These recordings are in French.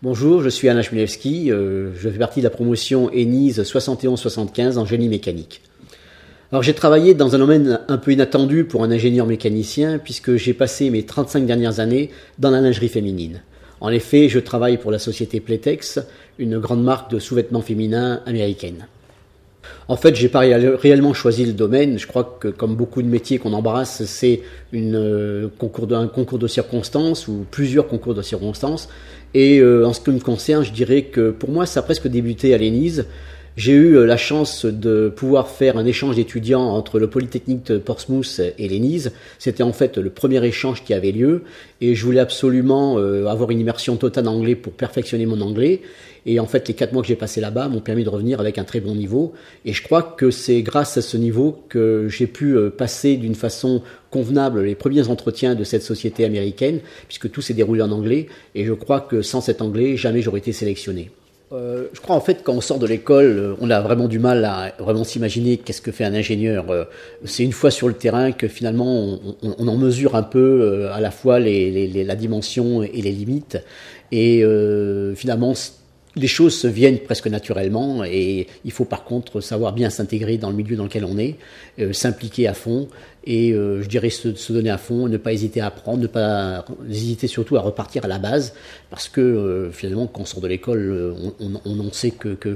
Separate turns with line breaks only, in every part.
Bonjour, je suis Alain Chmielewski, je fais partie de la promotion ENISE 71-75 en génie mécanique. Alors j'ai travaillé dans un domaine un peu inattendu pour un ingénieur mécanicien puisque j'ai passé mes 35 dernières années dans la lingerie féminine. En effet, je travaille pour la société Playtex, une grande marque de sous-vêtements féminins américaine. En fait, j'ai pas réellement choisi le domaine. Je crois que, comme beaucoup de métiers qu'on embrasse, c'est un concours de circonstances ou plusieurs concours de circonstances. Et en ce qui me concerne, je dirais que pour moi, ça a presque débuté à l'ENISE. J'ai eu la chance de pouvoir faire un échange d'étudiants entre le Polytechnique de Portsmouth et l'ENISE. C'était en fait le premier échange qui avait lieu et je voulais absolument avoir une immersion totale en anglais pour perfectionner mon anglais. Et en fait, les 4 mois que j'ai passés là-bas m'ont permis de revenir avec un très bon niveau. Et je crois que c'est grâce à ce niveau que j'ai pu passer d'une façon convenable les premiers entretiens de cette société américaine, puisque tout s'est déroulé en anglais. Et je crois que sans cet anglais, jamais j'aurais été sélectionné. Je crois en fait quand on sort de l'école, on a vraiment du mal à vraiment s'imaginer qu'est-ce que fait un ingénieur. C'est une fois sur le terrain que finalement on en mesure un peu à la fois la dimension et les limites. Et finalement les choses se viennent presque naturellement et il faut par contre savoir bien s'intégrer dans le milieu dans lequel on est, s'impliquer à fond et je dirais se donner à fond, ne pas hésiter à apprendre, ne pas hésiter surtout à repartir à la base parce que finalement quand on sort de l'école on sait que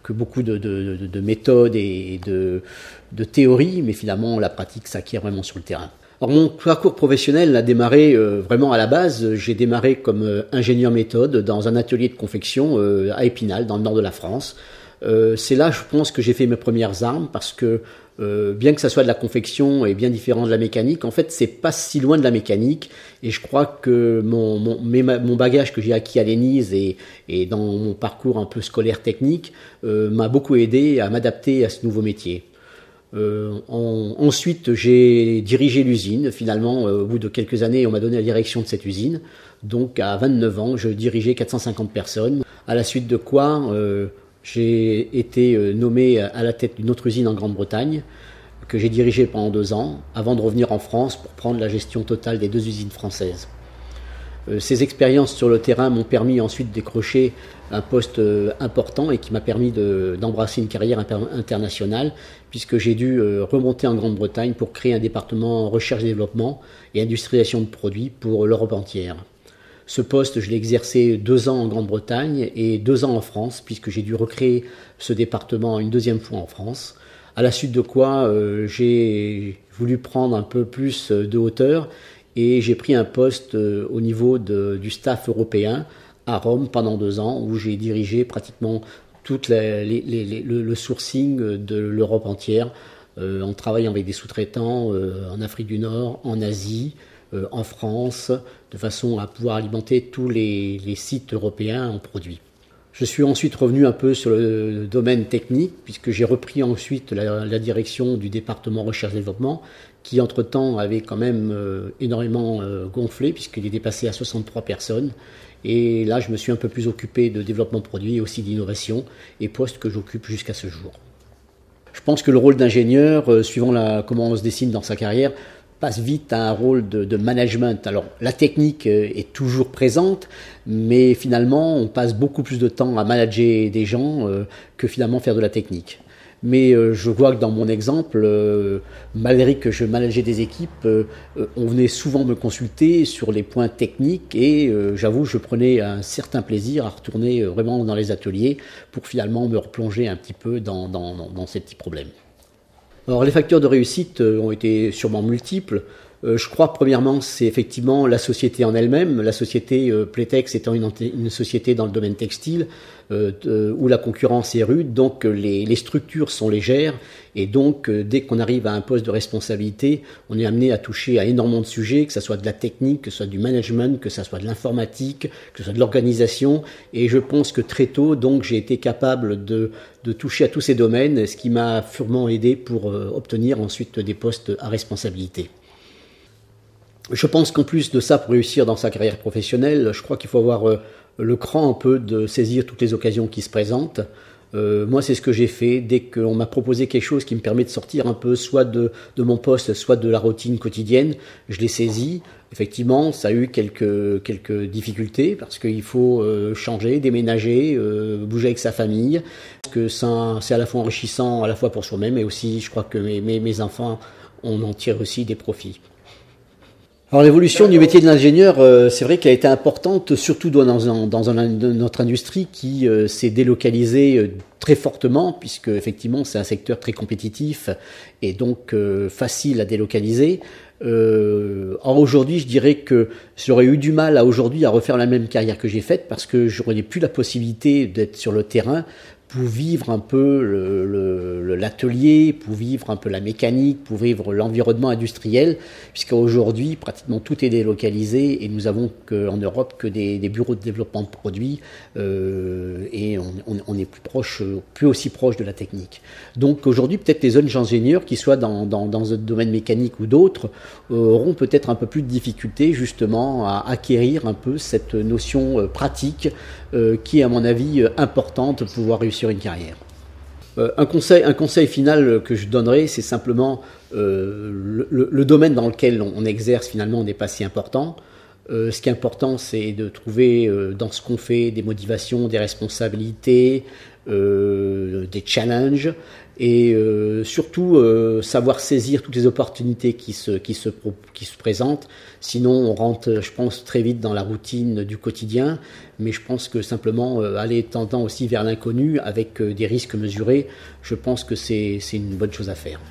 beaucoup de méthodes et de théories mais finalement la pratique s'acquiert vraiment sur le terrain. Alors mon parcours professionnel a démarré vraiment à la base. J'ai démarré comme ingénieur méthode dans un atelier de confection à Épinal, dans le nord de la France. C'est là, je pense, que j'ai fait mes premières armes parce que bien que ça soit de la confection et bien différent de la mécanique, en fait, c'est pas si loin de la mécanique. Et je crois que mon bagage que j'ai acquis à l'ENISE et dans mon parcours un peu scolaire technique m'a beaucoup aidé à m'adapter à ce nouveau métier. Ensuite, j'ai dirigé l'usine. Finalement, au bout de quelques années, on m'a donné la direction de cette usine. Donc, à 29 ans, je dirigeais 450 personnes. À la suite de quoi, j'ai été nommé à la tête d'une autre usine en Grande-Bretagne, que j'ai dirigée pendant 2 ans, avant de revenir en France pour prendre la gestion totale des 2 usines françaises. Ces expériences sur le terrain m'ont permis ensuite de décrocher un poste important et qui m'a permis d'embrasser une carrière internationale puisque j'ai dû remonter en Grande-Bretagne pour créer un département recherche et développement et industrialisation de produits pour l'Europe entière. Ce poste, je l'ai exercé 2 ans en Grande-Bretagne et 2 ans en France puisque j'ai dû recréer ce département une 2e fois en France. À la suite de quoi, j'ai voulu prendre un peu plus de hauteur et j'ai pris un poste au niveau du staff européen à Rome pendant 2 ans où j'ai dirigé pratiquement tout le sourcing de l'Europe entière en travaillant avec des sous-traitants en Afrique du Nord, en Asie, en France, de façon à pouvoir alimenter tous les sites européens en produits. Je suis ensuite revenu un peu sur le domaine technique puisque j'ai repris ensuite la direction du département recherche-développement qui entre-temps avait quand même énormément gonflé puisqu'il est dépassé à 63 personnes. Et là, je me suis un peu plus occupé de développement produit et aussi d'innovation, et poste que j'occupe jusqu'à ce jour. Je pense que le rôle d'ingénieur, suivant comment on se dessine dans sa carrière, passe vite à un rôle de management. Alors, la technique est toujours présente, mais finalement, on passe beaucoup plus de temps à manager des gens que finalement faire de la technique. Mais je vois que dans mon exemple, malgré que je manageais des équipes, on venait souvent me consulter sur les points techniques et j'avoue, je prenais un certain plaisir à retourner vraiment dans les ateliers pour finalement me replonger un petit peu dans ces petits problèmes. Alors les facteurs de réussite ont été sûrement multiples. Je crois premièrement c'est effectivement la société en elle-même, la société Playtex étant une société dans le domaine textile où la concurrence est rude, donc les structures sont légères et donc dès qu'on arrive à un poste de responsabilité, on est amené à toucher à énormément de sujets, que ce soit de la technique, que ce soit du management, que ce soit de l'informatique, que ce soit de l'organisation et je pense que très tôt donc j'ai été capable de toucher à tous ces domaines, ce qui m'a sûrement aidé pour obtenir ensuite des postes à responsabilité. Je pense qu'en plus de ça, pour réussir dans sa carrière professionnelle, je crois qu'il faut avoir le cran un peu de saisir toutes les occasions qui se présentent. Moi, c'est ce que j'ai fait. Dès qu'on m'a proposé quelque chose qui me permet de sortir un peu soit de mon poste, soit de la routine quotidienne, je l'ai saisi. Effectivement, ça a eu quelques difficultés parce qu'il faut changer, déménager, bouger avec sa famille. Parce que ça, c'est à la fois enrichissant, à la fois pour soi-même, et aussi, je crois que mes enfants, on en tire aussi des profits. Alors l'évolution du métier de l'ingénieur, c'est vrai qu'elle a été importante, surtout dans notre industrie qui s'est délocalisée très fortement, puisque effectivement c'est un secteur très compétitif et donc facile à délocaliser. Or aujourd'hui, je dirais que j'aurais eu du mal aujourd'hui à refaire la même carrière que j'ai faite parce que j'aurais plus la possibilité d'être sur le terrain pour vivre un peu l'atelier, pour vivre un peu la mécanique, pour vivre l'environnement industriel, puisqu'aujourd'hui, pratiquement tout est délocalisé et nous avons en Europe que des bureaux de développement de produits et on est plus aussi proche de la technique. Donc aujourd'hui, peut-être les jeunes ingénieurs qui soient dans un domaine mécanique ou d'autres auront peut-être un peu plus de difficultés justement à acquérir un peu cette notion pratique qui est à mon avis importante pour pouvoir réussir une carrière. Un conseil final que je donnerais, c'est simplement le domaine dans lequel on exerce finalement n'est pas si important. Ce qui est important, c'est de trouver dans ce qu'on fait des motivations, des responsabilités, des challenges et surtout savoir saisir toutes les opportunités qui se présentent. Sinon, on rentre, je pense, très vite dans la routine du quotidien. Mais je pense que simplement aller tendant aussi vers l'inconnu avec des risques mesurés, je pense que c'est une bonne chose à faire.